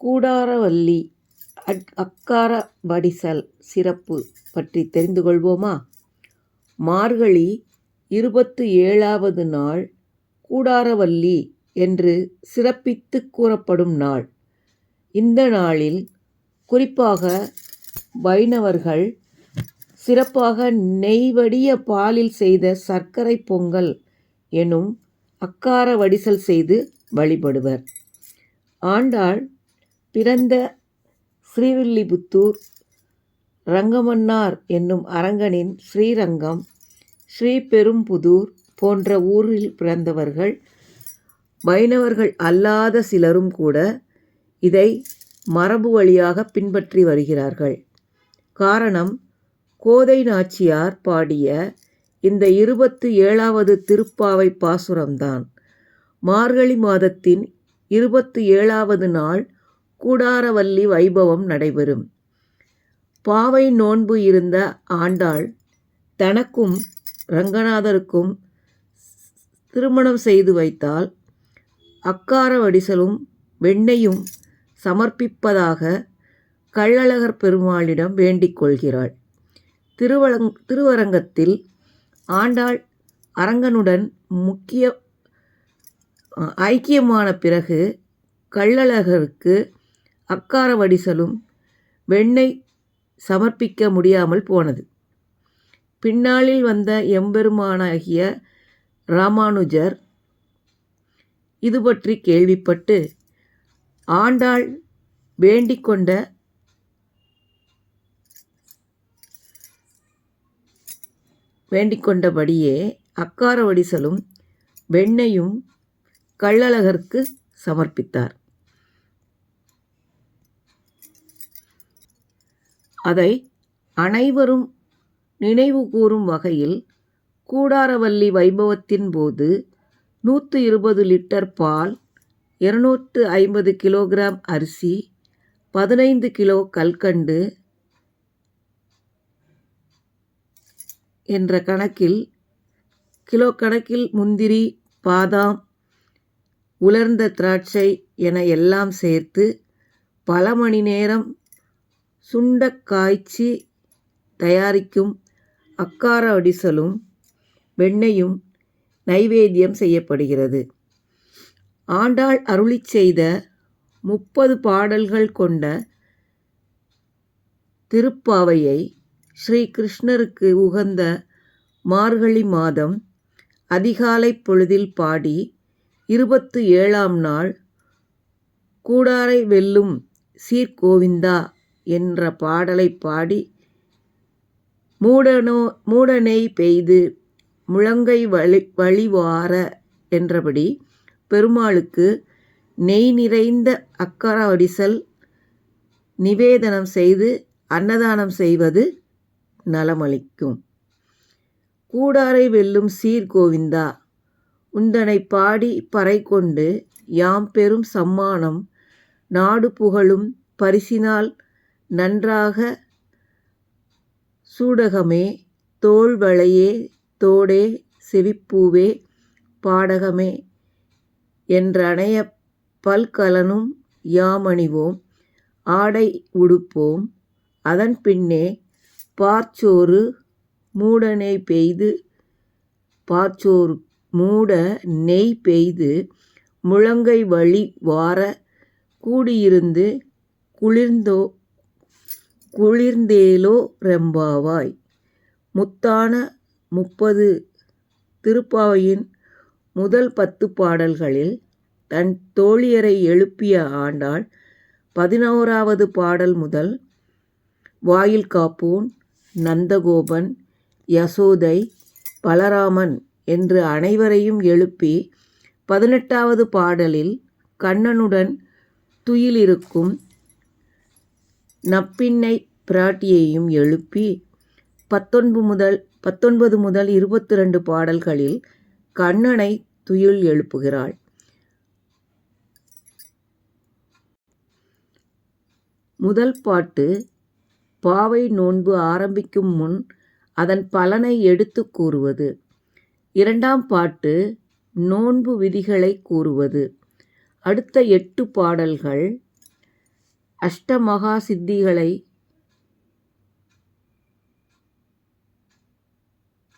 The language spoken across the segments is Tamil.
கூடாரவல்லி அக்கார வடிசல் சிறப்பு பற்றி தெரிந்து கொள்வோமா? மார்கழி 27வது நாள் கூடாரவல்லி என்று சிறப்பித்து கூறப்படும் நாள். இந்த நாளில் குறிப்பாக வைணவர்கள் சிறப்பாக நெய் வடிய பாலில் செய்த சர்க்கரை பொங்கல் எனும் அக்கார வடிசல் செய்து வழிபடுவர். ஆண்டாள் பிறந்த ஸ்ரீவில்லிபுத்தூர் ரங்கமன்னார் என்னும் அரங்கனின் ஸ்ரீரங்கம், ஸ்ரீபெரும்புதூர் போன்ற ஊரில் பிறந்தவர்கள். வைணவர்கள் அல்லாத சிலரும் கூட இதை மரபு வழியாக பின்பற்றி வருகிறார்கள். காரணம், கோதை நாச்சியார் பாடிய இந்த 27வது திருப்பாவை பாசுரம்தான். மார்கழி மாதத்தின் 27வது நாள் கூடாரவல்லி வைபவம் நடைபெறும். பாவை நோன்பு இருந்த ஆண்டாள் தனக்கும் ரங்கநாதருக்கும் திருமணம் செய்து வைத்தால் அக்கார வடிசலும் வெண்ணையும் சமர்ப்பிப்பதாக கள்ளழகர் பெருமாளிடம் வேண்டிக் கொள்கிறாள். திருவரங்கத்தில் ஆண்டாள் அரங்கனுடன் ஐக்கியமான பிறகு கள்ளழகருக்கு அக்கார வடிசலும் வெண்ணெய் சமர்ப்பிக்க முடியாமல் போனது. பின்னாளில் வந்த எம்பெருமானாகிய ராமானுஜர் இது பற்றி கேள்விப்பட்டு ஆண்டாள் வேண்டிக்கொண்டபடியே அக்கார வடிசலும் வெண்ணையும் கள்ளழகருக்கு சமர்ப்பித்தார். அதை அனைவரும் நினைவு கூறும் வகையில் கூடாரவல்லி வைபவத்தின் போது 120 லிட்டர் பால், 250 கிலோகிராம் அரிசி, 15 கிலோ கல்கண்டு என்ற கிலோ கணக்கில் முந்திரி, பாதாம், உலர்ந்த திராட்சை என எல்லாம் சேர்த்து பல மணி நேரம் சுண்ட காய்ச்சி தயாரிக்கும் அக்கார வடிசலும் வெண்ணையும் நைவேத்தியம் செய்யப்படுகிறது. ஆண்டாள் அருளிச் செய்த 30 பாடல்கள் கொண்ட திருப்பாவையை ஸ்ரீ கிருஷ்ணருக்கு உகந்த மார்கழி மாதம் அதிகாலை பொழுதில் பாடி 27ஆம் நாள் கூடாரை வெல்லும் சீர்கோவிந்தா என்ற பாடலை பாடி மூடநெய் பெய்து முழங்கை வழிவார என்றபடி பெருமாளுக்கு நெய் நிறைந்த அக்கார வடிசல் நிவேதனம் செய்து அன்னதானம் செய்வது நலமளிக்கும். கூடாரை வெல்லும் சீர்கோவிந்தா, உந்தனை பாடி பறை கொண்டு யாம் பெரும் சம்மானம் நாடு புகழும் பரிசினால் நன்றாக சூடகமே தோள்வளையே தோடே செவிப்பூவே பாடகமே என்றனைய பல்கலனும் யாமணிவோம் ஆடை உடுப்போம் அதன் பின்னே பார்ச்சோறு மூட நெய் பெய்து முழங்கை வழி வார கூடியிருந்து குளிர்ந்தேலோ ரெம்பாவாய். முத்தான 30 திருப்பாவையின் முதல் 10 பாடல்களில் தன் தோழியரை எழுப்பிய ஆண்டாள் 11வது பாடல் முதல் வாயில் காப்போன், நந்தகோபன், யசோதை, பலராமன் என்று அனைவரையும் எழுப்பி 18வது பாடலில் கண்ணனுடன் துயிலிருக்கும் நப்பின்னை பிராட்டியையும் எழுப்பி 19 முதல் 22 பாடல்களில் கண்ணனை துயில் எழுப்புகிறாள். முதல் பாட்டு பாவை நோன்பு ஆரம்பிக்கும் முன் அதன் பலனை எடுத்து கூறுவது. இரண்டாம் பாட்டு நோன்பு விதிகளை கூறுவது. அடுத்த 8 பாடல்கள் அஷ்டமகா சித்திகளை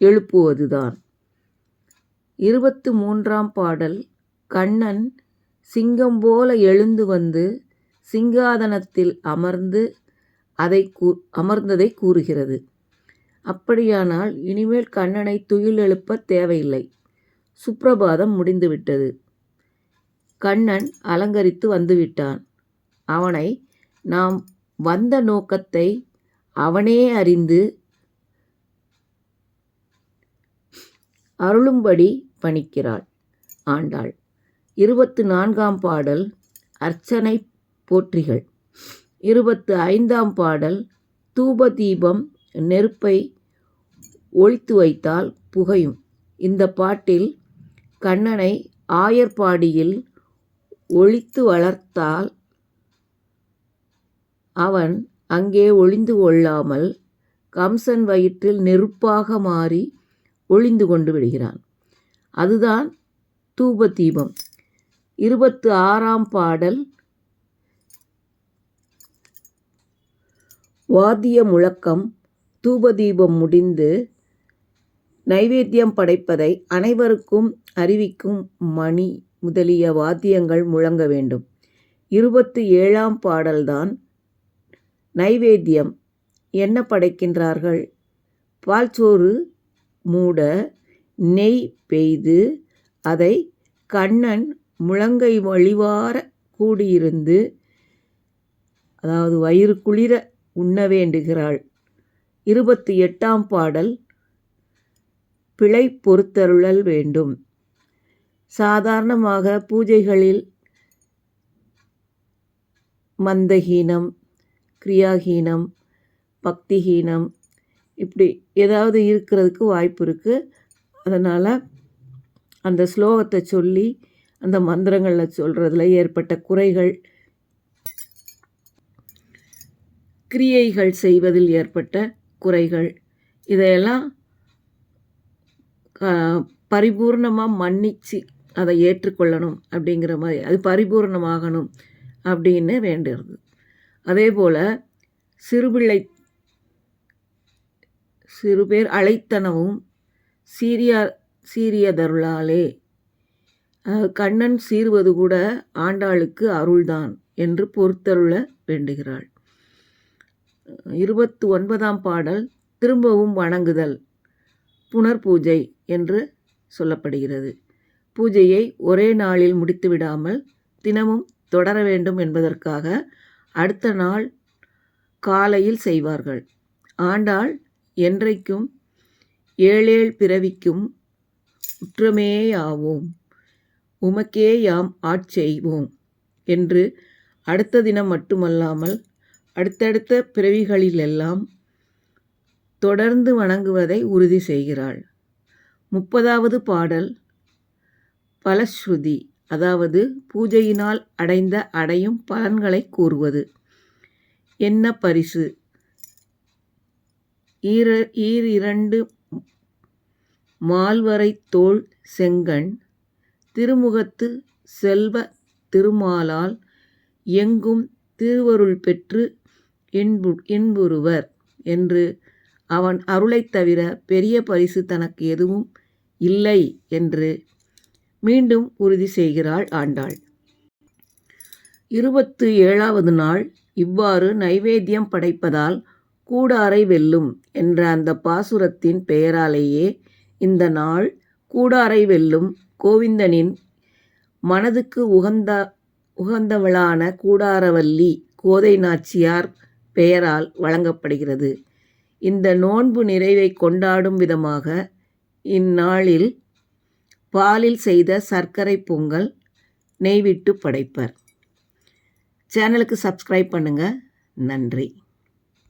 எழுப்புவதுதான். 23ஆம் பாடல் கண்ணன் சிங்கம் போல எழுந்து வந்து சிங்காதனத்தில் அமர்ந்ததை கூறுகிறது. அப்படியானால் இனிமேல் கண்ணனை துயில் எழுப்ப தேவையில்லை. சுப்பிரபாதம் முடிந்துவிட்டது. கண்ணன் அலங்கரித்து வந்துவிட்டான். அவனை நாம் வந்த நோக்கத்தை அவனே அறிந்து அருளும்படி பணிக்கிறாள் ஆண்டாள். 24ஆம் பாடல் அர்ச்சனை போற்றிகள். 25ஆம் பாடல் தூப தீபம் நெருப்பை ஒழித்து வைத்தால் புகையும். இந்த பாட்டில் கண்ணனை ஆயர்பாடியில் ஒழித்து வளர்த்தால் அவன் அங்கே ஒளிந்து கொள்ளாமல் கம்சன் வயிற்றில் நெருப்பாக மாறி ஒளிந்து கொண்டு விடுகிறான். அதுதான் தூப தீபம். 26ஆம் பாடல் வாத்திய முழக்கம். தூபதீபம் முடிந்து நைவேத்தியம் படைப்பதை அனைவருக்கும் அறிவிக்கும் மணி முதலிய வாத்தியங்கள் முழங்க வேண்டும். 27ஆம் பாடல்தான் நைவேத்தியம். என்ன படைக்கின்றார்கள்? பால்சோறு மூட நெய் பெய்து அதை கண்ணன் முழங்கை வழிவார கூடியிருந்து, அதாவது வயிறு குளிர உண்ண வேண்டுகிறாள். 28ஆம் பாடல் பிழை பொறுத்தருளல் வேண்டும். சாதாரணமாக பூஜைகளில் மந்தஹீனம், கிரியாஹீனம், பக்திஹீனம் இப்படி ஏதாவது இருக்கிறதுக்கு வாய்ப்பு இருக்குது. அதனால் அந்த ஸ்லோகத்தை சொல்லி அந்த மந்திரங்களில் சொல்கிறதுல ஏற்பட்ட குறைகள், கிரியைகள் செய்வதில் ஏற்பட்ட குறைகள், இதையெல்லாம் பரிபூர்ணமாக மன்னிச்சு அதை ஏற்றுக்கொள்ளணும் அப்படிங்கிற மாதிரி, அது பரிபூர்ணமாகணும் அப்படின்னு வேண்டுறது. அதே போல் சிறுபேர் அழைத்தனவும் சீரியதருளாலே, கண்ணன் சீர்வது கூட ஆண்டாளுக்கு அருள்தான் என்று பொறுத்தருள வேண்டுகிறாள். 29ஆம் பாடல் திரும்பவும் வணங்குதல், புனர்பூஜை என்று சொல்லப்படுகிறது. பூஜையை ஒரே நாளில் முடித்துவிடாமல் தினமும் தொடர வேண்டும் என்பதற்காக அடுத்த நாள் காலையில் செய்வார்கள். ஆண்டாள் என்றைக்கும் ஏழேழ் பிறவிக்கும் உற்றமேயாவோம், உமக்கே யாம் ஆட்செய்வோம் என்று அடுத்த தினம் மட்டுமல்லாமல் அடுத்தடுத்த பிறவிகளிலெல்லாம் தொடர்ந்து வணங்குவதை உறுதி செய்கிறாள். 30வது பாடல் பலஸ்ருதி, அதாவது பூஜையினால் அடையும் பலன்களை கூறுவது. என்ன பரிசு? ஈரிரண்டு மால்வரை தோள் செங்கண் திருமுகத்து செல்வ திருமாலால் எங்கும் திருவருள் பெற்று இன்புறுவர் என்று அவன் அருளைத் தவிர பெரிய பரிசு தனக்கு எதுவும் இல்லை என்று மீண்டும் உறுதி செய்கிறாள் ஆண்டாள். 27வது நாள் இவ்வாறு நைவேத்தியம் படைப்பதால் கூடாரை வெல்லும் என்ற அந்த பாசுரத்தின் பெயராலேயே இந்த நாள் கூடாரை வெல்லும் கோவிந்தனின் மனதுக்கு உகந்தவளான கூடாரவல்லி கோதை நாச்சியார் பெயரால் வழங்கப்படுகிறது. இந்த நோன்பு நிறைவை கொண்டாடும் விதமாக இந்நாளில் பாலில் செய்த சர்க்கரை பொங்கல் நெய்விட்டு படைப்பர். சேனலுக்கு சப்ஸ்கிரைப் பண்ணுங்கள். நன்றி.